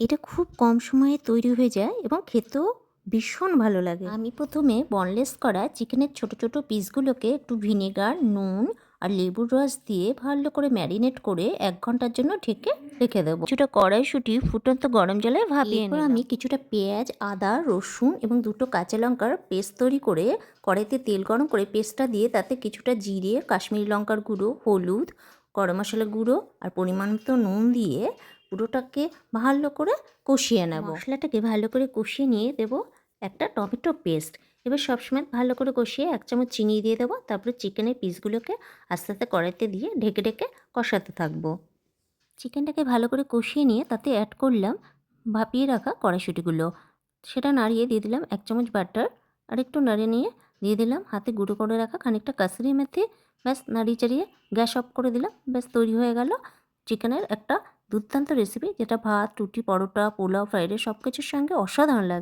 এটা খুব কম সময়ে তৈরি হয়ে যায় এবং খেতেও ভীষণ ভালো লাগে। আমি প্রথমে বনলেস করা চিকেনের ছোট ছোট পিসগুলোকে একটু ভিনেগার, নুন আর লেবুর রস দিয়ে ভালো করে ম্যারিনেট করে 1 ঘন্টার জন্য ঢেকে রেখে দেবো। কিছুটা কড়াইশুঁটি ফুটন্ত গরম জলে ভাপিয়ে নিলাম। আমি কিছুটা পেঁয়াজ, আদা, রসুন এবং 2টো কাঁচা লঙ্কার পেস্ট তৈরি করে কড়াইতে তেল গরম করে পেস্টটা দিয়ে তাতে কিছুটা জিরে, কাশ্মীরি লঙ্কার গুঁড়ো, হলুদ, গরম মশলা গুঁড়ো আর পরিমাণ মতো নুন দিয়ে পুরোটাকে ভালো করে কষিয়ে নেব। মশলাটাকে ভালো করে কষিয়ে নিয়ে দেবো একটা টমেটো পেস্ট। এবার সবসময় ভালো করে কষিয়ে 1 চামচ চিনি দিয়ে দেবো। তারপরে চিকেনের পিসগুলোকে আস্তে আস্তে কড়াইতে দিয়ে ঢেকে ঢেকে কষাতে থাকবো। চিকেনটাকে ভালো করে কষিয়ে নিয়ে তাতে অ্যাড করলাম ভাপিয়ে রাখা কড়াইশুঁটিগুলো। সেটা নাড়িয়ে দিয়ে দিলাম 1 চামচ বাটার। আর একটু নাড়িয়ে নিয়ে দিয়ে দিলাম হাতে গুঁড়ো করে রাখা খানিকটা কাসুরি মেথি। ব্যাস নাড়িয়ে চাড়িয়ে গ্যাস অফ করে দিলাম। ব্যাস তৈরি হয়ে গেল চিকেনের একটা দুর্দান্ত রেসিপি, যেটা ভাত, রুটি, পরোটা, পোলাও, ফ্রাইড রাইস সব কিছুর সঙ্গে অসাধারণ লাগে।